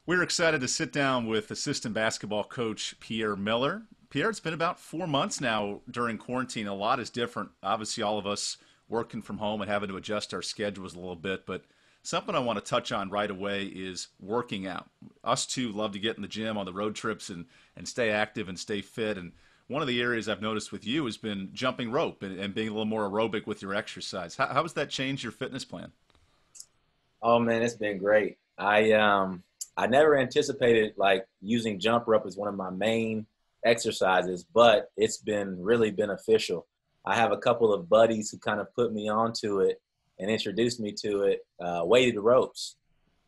We're excited to sit down with assistant basketball coach Pierre Miller. Pierre, it's been about 4 months now during quarantine. A lot is different. Obviously, all of us working from home and having to adjust our schedules a little bit. But something I want to touch on right away is working out. Us two love to get in the gym on the road trips and stay active and stay fit. And one of the areas I've noticed with you has been jumping rope and being a little more aerobic with your exercise. How has that changed your fitness plan? Oh man, it's been great. I never anticipated like using jump rope as one of my main exercises, but it's been really beneficial. I have a couple of buddies who kind of put me onto it and introduced me to it, weighted ropes.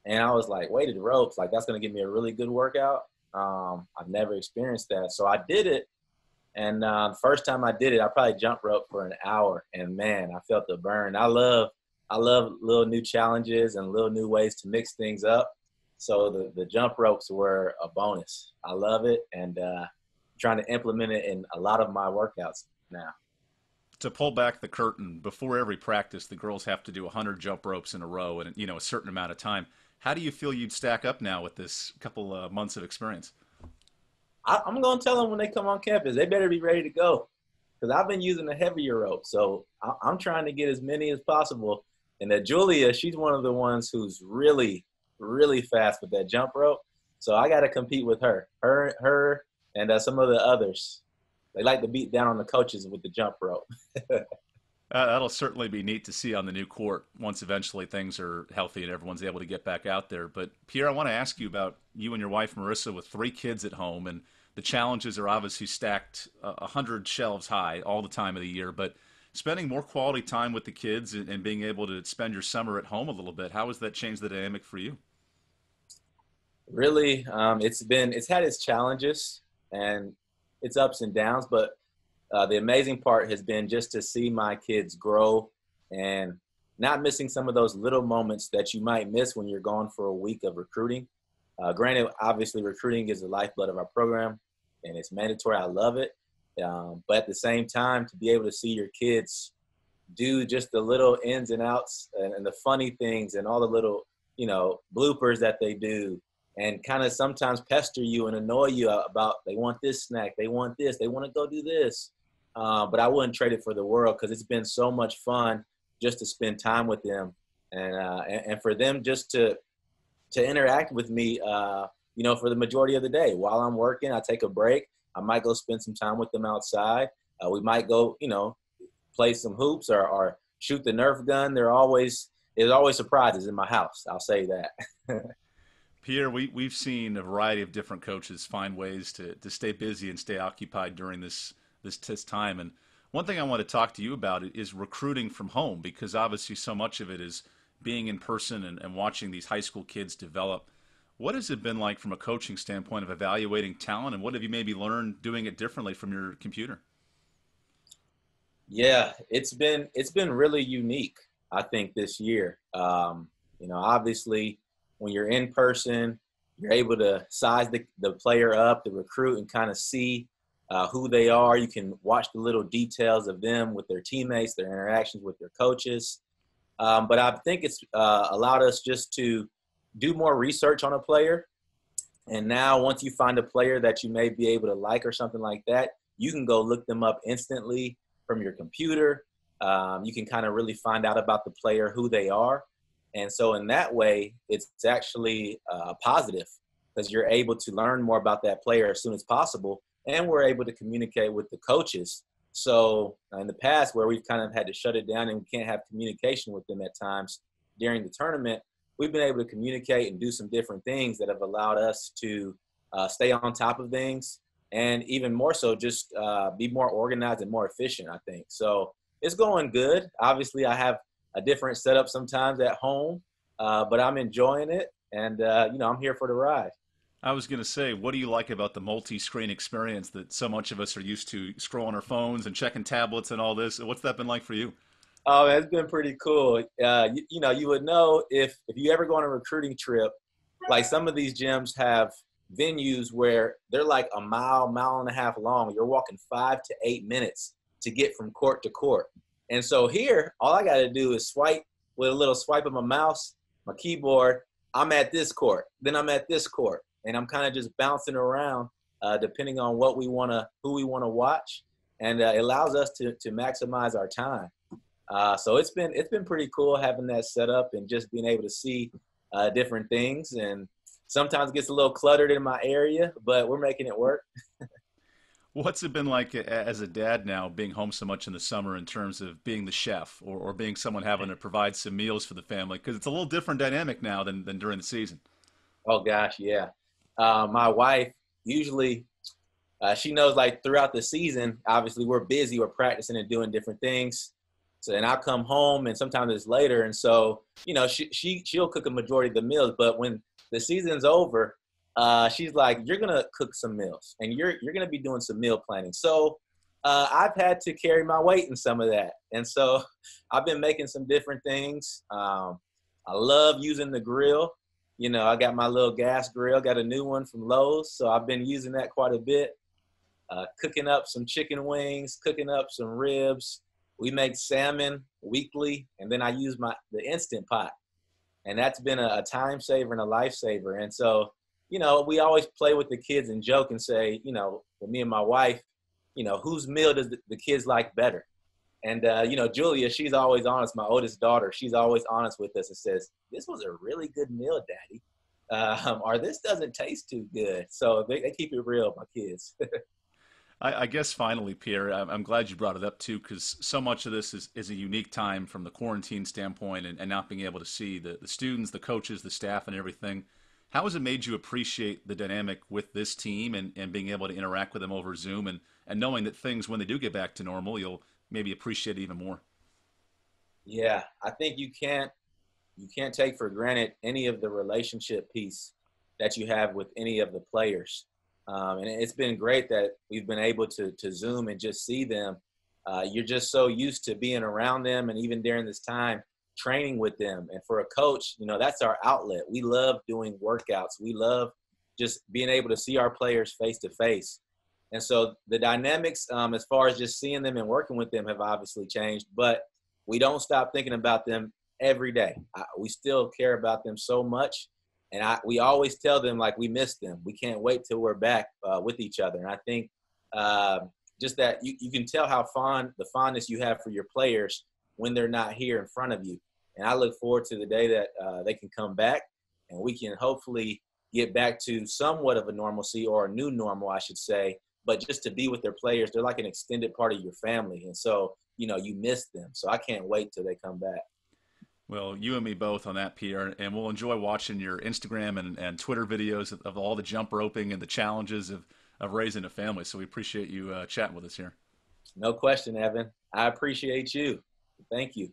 And I was like, weighted ropes, like that's gonna give me a really good workout. I've never experienced that. So I did it. And first time I did it, I probably jump rope for an hour, and man, I felt the burn. I love little new challenges and little new ways to mix things up. So the jump ropes were a bonus. I love it, and trying to implement it in a lot of my workouts now. To pull back the curtain, before every practice, the girls have to do 100 jump ropes in a row in a certain amount of time. How do you feel you'd stack up now with this couple months of experience? I'm gonna tell them when they come on campus, they better be ready to go because I've been using a heavier rope. So I'm trying to get as many as possible. And that Julia, she's one of the ones who's really, really fast with that jump rope. So I got to compete with her, and some of the others. They like to beat down on the coaches with the jump rope. That'll certainly be neat to see on the new court once eventually things are healthy and everyone's able to get back out there. But Pierre, I want to ask you about you and your wife Marissa with three kids at home, and the challenges are obviously stacked 100 shelves high all the time of the year. But spending more quality time with the kids and being able to spend your summer at home a little bit, how has that changed the dynamic for you? Really, it's had its challenges and its ups and downs, but the amazing part has been just to see my kids grow and not missing some of those little moments that you might miss when you're gone for a week of recruiting. Granted, obviously, recruiting is the lifeblood of our program, and it's mandatory. I love it. But at the same time, to be able to see your kids do just the little ins and outs and the funny things and all the little, bloopers that they do and kind of sometimes pester you and annoy you about they want this snack, they want this, they want to go do this. But I wouldn't trade it for the world because it's been so much fun just to spend time with them and for them just to interact with me, for the majority of the day. While I'm working, I take a break. I might go spend some time with them outside. We might go, play some hoops or shoot the Nerf gun. There's always surprises in my house. I'll say that. Pierre, we've seen a variety of different coaches find ways to stay busy and stay occupied during this time. And one thing I want to talk to you about is recruiting from home, because obviously so much of it is being in person and watching these high school kids develop. What has it been like from a coaching standpoint of evaluating talent, and what have you maybe learned doing it differently from your computer? Yeah, it's been really unique, I think, this year. Obviously, when you're in person, you're able to size the player up, the recruit, and kind of see who they are. You can watch the little details of them with their teammates, their interactions with their coaches. But I think it's allowed us just to do more research on a player. And now, once you find a player that you may be able to like or something like that, you can go look them up instantly from your computer. You can kind of really find out about the player, who they are. And so in that way, it's actually positive because you're able to learn more about that player as soon as possible. And we're able to communicate with the coaches. So in the past, where we've kind of had to shut it down and we can't have communication with them at times during the tournament, we've been able to communicate and do some different things that have allowed us to stay on top of things and even more so just be more organized and more efficient, I think. So it's going good. Obviously, I have a different setup sometimes at home, but I'm enjoying it. And, I'm here for the ride. I was going to say, what do you like about the multi-screen experience that so much of us are used to scrolling our phones and checking tablets and all this? What's that been like for you? Oh, man, it's been pretty cool. You would know if you ever go on a recruiting trip, like some of these gyms have venues where they're like a mile and a half long. You're walking 5 to 8 minutes to get from court to court. And so here, all I got to do is swipe with a little swipe of my mouse, my keyboard, I'm at this court, then I'm at this court, and I'm kind of just bouncing around depending on what we want to, who we want to watch, and it allows us to maximize our time. So it's been pretty cool having that set up and just being able to see different things. And sometimes it gets a little cluttered in my area, but we're making it work. What's it been like as a dad now, being home so much in the summer in terms of being the chef or being someone having to provide some meals for the family? Because it's a little different dynamic now than during the season. Oh gosh, yeah. My wife usually she knows like throughout the season, obviously we're busy, we're practicing and doing different things. So and I'll come home and sometimes it's later. And so, she'll cook a majority of the meals. But when the season's over, she's like, you're gonna cook some meals and you're gonna be doing some meal planning. So I've had to carry my weight in some of that. And so I've been making some different things. I love using the grill. I got my little gas grill, got a new one from Lowe's. So I've been using that quite a bit. Cooking up some chicken wings, cooking up some ribs. We make salmon weekly, and then I use the Instant Pot, and that's been a time saver and a lifesaver. And so, we always play with the kids and joke and say, for me and my wife, whose meal does the kids like better? And Julia, she's always honest. My oldest daughter, she's always honest with us and says, "This was a really good meal, Daddy," or "This doesn't taste too good." So they keep it real, my kids. I guess finally, Pierre, I'm glad you brought it up too, because so much of this is a unique time from the quarantine standpoint and not being able to see the students, the coaches, the staff, and everything. How has it made you appreciate the dynamic with this team and being able to interact with them over Zoom and knowing that things, when they do get back to normal, you'll maybe appreciate it even more? Yeah, I think you can't take for granted any of the relationship piece that you have with any of the players. And it's been great that we've been able to Zoom and just see them. You're just so used to being around them, and even during this time, training with them. And for a coach, that's our outlet. We love doing workouts. We love just being able to see our players face to face. And so the dynamics, as far as just seeing them and working with them, have obviously changed. But we don't stop thinking about them every day. We still care about them so much. And we always tell them, like, we miss them. We can't wait till we're back with each other. And I think just that you can tell how the fondness you have for your players when they're not here in front of you. And I look forward to the day that they can come back and we can hopefully get back to somewhat of a normalcy, or a new normal, I should say. But just to be with their players, they're like an extended part of your family. And so, you miss them. So I can't wait till they come back. Well, you and me both on that, Pierre, and we'll enjoy watching your Instagram and Twitter videos of all the jump roping and the challenges of raising a family. So we appreciate you chatting with us here. No question, Evan. I appreciate you. Thank you.